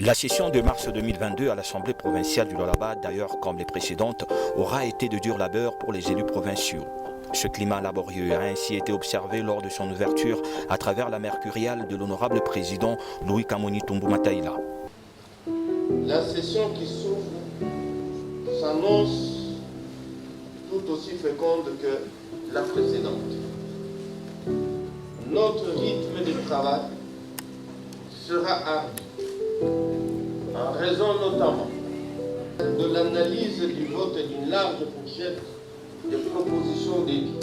La session de mars 2022 à l'Assemblée provinciale du Lualaba, d'ailleurs comme les précédentes, aura été de dur labeur pour les élus provinciaux. Ce climat laborieux a ainsi été observé lors de son ouverture à travers la mercuriale de l'honorable président Louis Kamoni Tumbu Mataïla. La session qui s'ouvre s'annonce tout aussi féconde que la précédente. Notre rythme de travail sera ardu, en raison notamment de l'analyse du vote d'une large fourchette de propositions d'édits.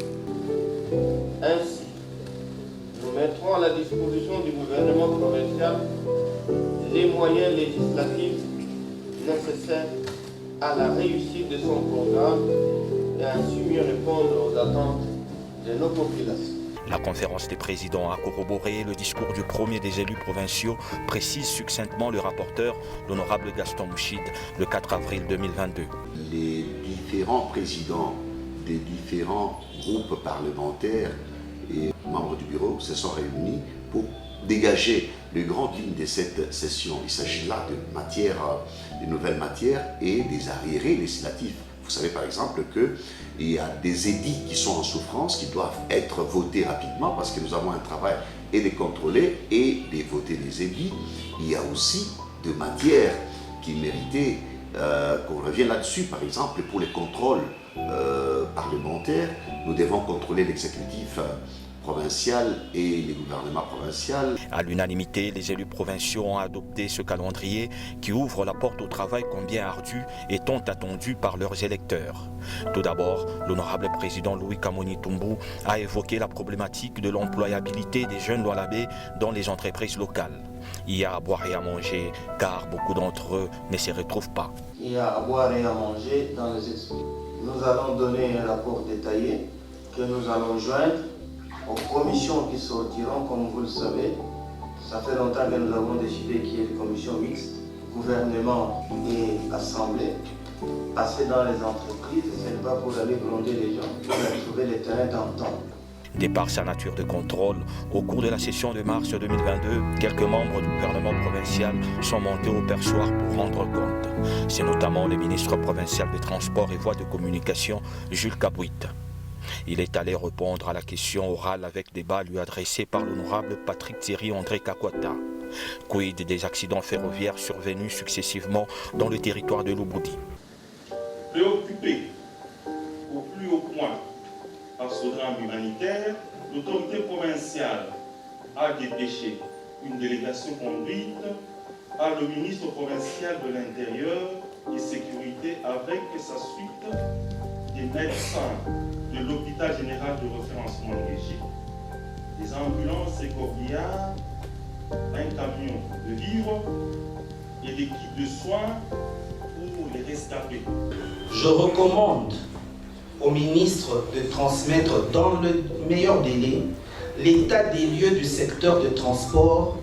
Ainsi, nous mettrons à la disposition du gouvernement provincial les moyens législatifs nécessaires à la réussite de son programme et ainsi mieux répondre aux attentes de nos populations. La conférence des présidents a corroboré le discours du premier des élus provinciaux, précise succinctement le rapporteur, l'honorable Gaston Mouchid, le 4 avril 2022. Les différents présidents des différents groupes parlementaires et membres du bureau se sont réunis pour dégager les grandes lignes de cette session. Il s'agit là de nouvelles matières et des arriérés législatifs. Vous savez par exemple qu'il y a des édits qui sont en souffrance, qui doivent être votés rapidement parce que nous avons un travail et de contrôler et de voter les édits. Il y a aussi des matières qui méritaient qu'on revienne là-dessus. Par exemple, pour les contrôles parlementaires, nous devons contrôler l'exécutif provincial et les gouvernements provinciaux. À l'unanimité, les élus provinciaux ont adopté ce calendrier qui ouvre la porte au travail combien ardu et tant attendu par leurs électeurs. Tout d'abord, l'honorable président Louis Kamoni Tumbu a évoqué la problématique de l'employabilité des jeunes Lualabais dans les entreprises locales. Il y a à boire et à manger, car beaucoup d'entre eux ne se retrouvent pas. Il y a à boire et à manger dans les esprits. Nous allons donner un rapport détaillé que nous allons joindre aux commissions qui sortiront, comme vous le savez. Ça fait longtemps que nous avons décidé qu'il y ait des commissions mixtes, gouvernement et assemblée, passer dans les entreprises, ce n'est pas pour aller gronder les gens, pour trouver les terrains d'entente. De par sa nature de contrôle, au cours de la session de mars 2022, quelques membres du gouvernement provincial sont montés au perchoir pour rendre compte. C'est notamment le ministre provincial des Transports et Voies de Communication, Jules Kabouit. Il est allé répondre à la question orale avec débat lui adressé par l'honorable Patrick Thierry André Kakwata. Quid des accidents ferroviaires survenus successivement dans le territoire de l'Uboudi. Préoccupé au plus haut point par ce drame humanitaire, l'autorité provinciale a dépêché une délégation conduite par le ministre provincial de l'Intérieur et Sécurité avec sa suite des médecins de l'hôpital général de référencement d'Égypte, des ambulances et corbillards, un camion de vivres et des kits de soins pour les rescapés. Je recommande au ministre de transmettre dans le meilleur délai l'état des lieux du secteur de transport,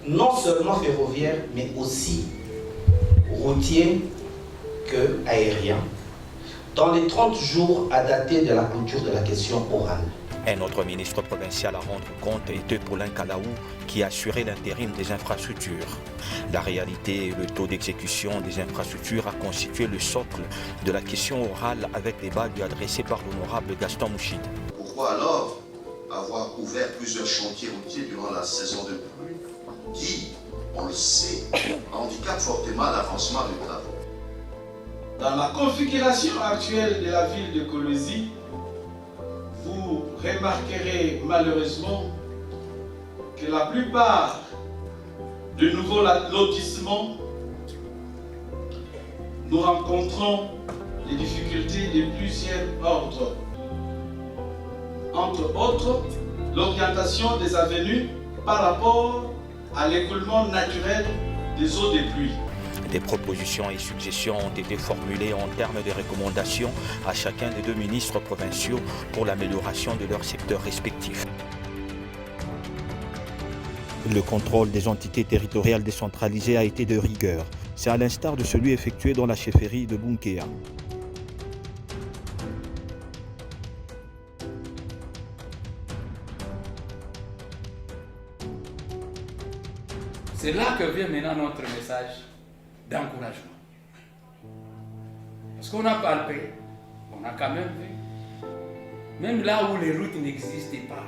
non seulement ferroviaire, mais aussi routier que aérien, dans les 30 jours à dater de la clôture de la question orale. Un autre ministre provincial à rendre compte était Paulin Kalaou, qui assurait l'intérim des infrastructures. La réalité et le taux d'exécution des infrastructures a constitué le socle de la question orale avec débat lui adressé par l'honorable Gaston Mouchid. Pourquoi alors avoir ouvert plusieurs chantiers routiers durant la saison de pluie qui, on le sait, handicape fortement l'avancement des travaux? Dans la configuration actuelle de la ville de Kolwezi, vous remarquerez malheureusement que la plupart de nouveaux lotissements, nous rencontrons des difficultés de plusieurs ordres. Entre autres, l'orientation des avenues par rapport à l'écoulement naturel des eaux de pluie. Des propositions et suggestions ont été formulées en termes de recommandations à chacun des deux ministres provinciaux pour l'amélioration de leurs secteurs respectifs. Le contrôle des entités territoriales décentralisées a été de rigueur. C'est à l'instar de celui effectué dans la chefferie de Bunkea. C'est là que vient maintenant notre message d'encouragement. Parce qu'on a palpé, on a quand même vu, même là où les routes n'existaient pas,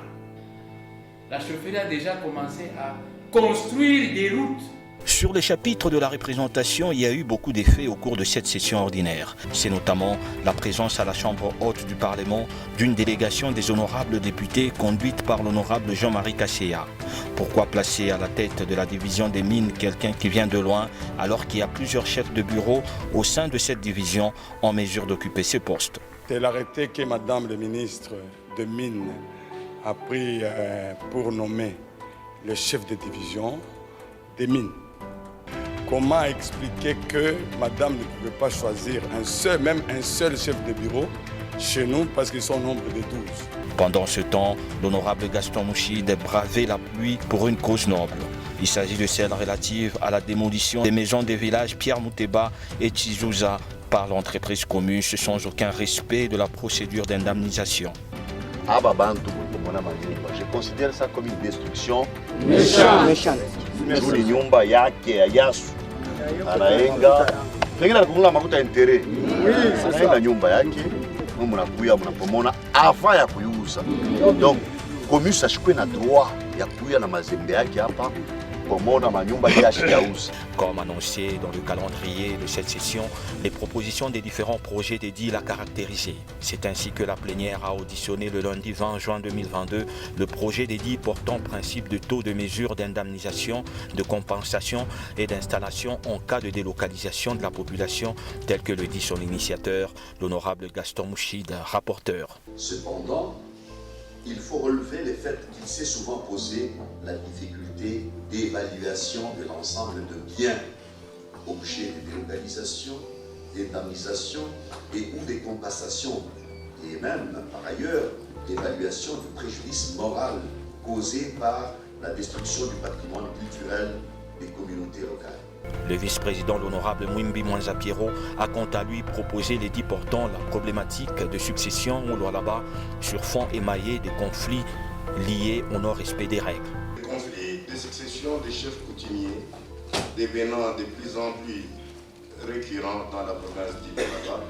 la chefferie a déjà commencé à construire des routes. Sur les chapitres de la représentation, il y a eu beaucoup d'effets au cours de cette session ordinaire. C'est notamment la présence à la Chambre haute du Parlement d'une délégation des honorables députés conduite par l'honorable Jean-Marie Kasséa. Pourquoi placer à la tête de la division des mines quelqu'un qui vient de loin alors qu'il y a plusieurs chefs de bureau au sein de cette division en mesure d'occuper ces postes? C'est l'arrêté que Madame le ministre des Mines a pris pour nommer le chef de division des mines. Comment expliquer que Madame ne pouvait pas choisir même un seul chef de bureau chez nous parce qu'ils sont au nombre de 12. Pendant ce temps, l'honorable Gaston Mouchide bravait la pluie pour une cause noble. Il s'agit de celle relative à la démolition des maisons des villages Pierre Mouteba et Tizouza par l'entreprise commune sans aucun respect de la procédure d'indemnisation. Je considère ça comme une destruction méchante. Juli nyumba yake ya Yasu anaenga pengine alikungula makuta intere anaenga nyumba yake mnakuya mnapomona afa ya kuyuza. Donc commune sashikwe na droit ya kuya na mazembe yake hapa pomona manyumba yake ya uza. Comme annoncé dans le calendrier de cette session, les propositions des différents projets d'édits la caractérisées. C'est ainsi que la plénière a auditionné le lundi 20 juin 2022 le projet d'édit portant principe de taux de mesure d'indemnisation, de compensation et d'installation en cas de délocalisation de la population, tel que le dit son initiateur, l'honorable Gaston Mouchide, rapporteur. Cependant, il faut relever le fait qu'il s'est souvent posé la difficulté d'évaluation de l'ensemble de biens, objets de délocalisation, d'indemnisation et ou de compensation, et même par ailleurs d'évaluation du préjudice moral causé par la destruction du patrimoine culturel des communautés locales. Le vice-président, l'honorable Mwimbi Mwanza Pierrot, a quant à lui proposé l'édit portant la problématique de succession au Lualaba sur fond émaillé des conflits liés au non-respect des règles. Les conflits de succession des chefs coutumiers devenant de plus en plus récurrents dans la province du Lualaba,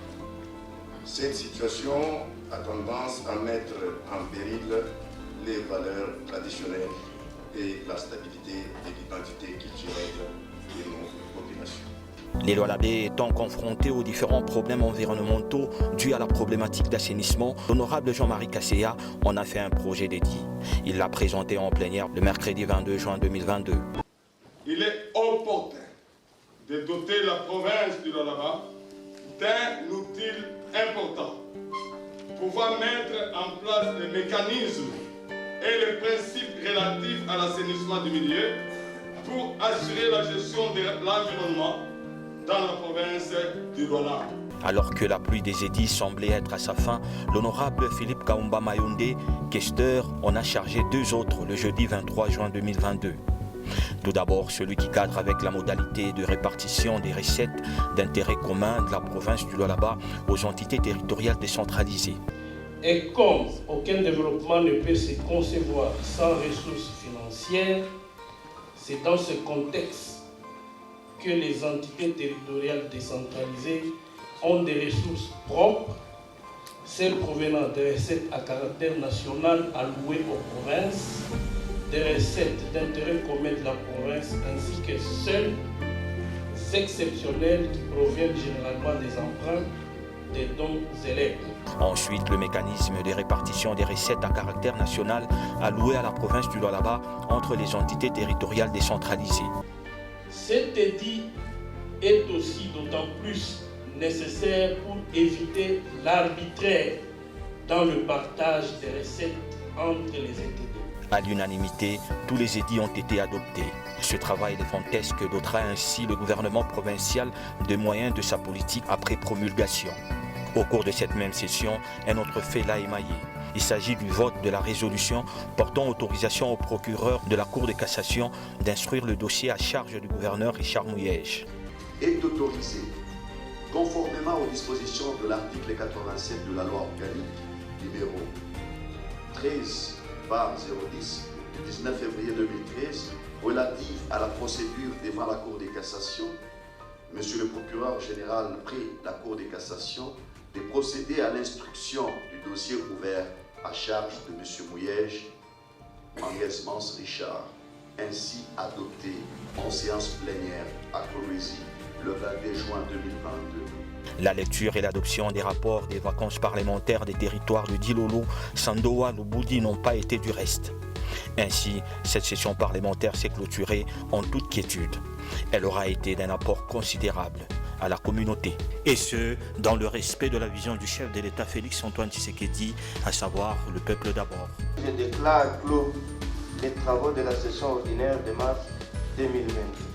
cette situation a tendance à mettre en péril les valeurs traditionnelles et la stabilité de l'identité culturelle de nos populations. Les Lualabais étant confrontés aux différents problèmes environnementaux dus à la problématique d'assainissement, l'honorable Jean-Marie Kasséa en a fait un projet d'édit. Il l'a présenté en plénière le mercredi 22 juin 2022. Il est opportun de doter la province du Lualaba d'un outil important, pouvoir mettre en place les mécanismes et les principes relatifs à l'assainissement du milieu pour assurer la gestion de l'environnement dans la province du Lualaba. Alors que la pluie des édits semblait être à sa fin, l'honorable Philippe Kaumba Mayonde, questeur, en a chargé deux autres le jeudi 23 juin 2022. Tout d'abord, celui qui cadre avec la modalité de répartition des recettes d'intérêt commun de la province du Lualaba aux entités territoriales décentralisées. Et comme aucun développement ne peut se concevoir sans ressources financières, c'est dans ce contexte que les entités territoriales décentralisées ont des ressources propres, celles provenant des recettes à caractère national allouées aux provinces, des recettes d'intérêt commun de la province, ainsi que celles exceptionnelles qui proviennent généralement des emprunts, des dons et legs. Ensuite, le mécanisme de répartition des recettes à caractère national allouées à la province du Lualaba entre les entités territoriales décentralisées. Cet édit est aussi d'autant plus nécessaire pour éviter l'arbitraire dans le partage des recettes entre les entités. À l'unanimité, tous les édits ont été adoptés. Ce travail éléphantesque dotera ainsi le gouvernement provincial de moyens de sa politique après promulgation. Au cours de cette même session, un autre fait l'a émaillé. Il s'agit du vote de la résolution portant autorisation au procureur de la Cour de cassation d'instruire le dossier à charge du gouverneur Richard Mouyège. Est autorisé, conformément aux dispositions de l'article 87 de la loi organique numéro 13/010 du 19 février 2013 relative à la procédure devant la Cour de cassation, Monsieur le procureur général prie la Cour de cassation de procéder à l'instruction du dossier ouvert à charge de M. Mouyège, Manguès Richard, ainsi adopté en séance plénière à Colombie le 22 juin 2022. La lecture et l'adoption des rapports des vacances parlementaires des territoires de Dilolo, Sandoa, Lubudi n'ont pas été du reste. Ainsi, cette session parlementaire s'est clôturée en toute quiétude. Elle aura été d'un apport considérable à la communauté. Et ce, dans le respect de la vision du chef de l'État Félix Antoine Tshisekedi, à savoir le peuple d'abord. Je déclare clos les travaux de la session ordinaire de mars 2020.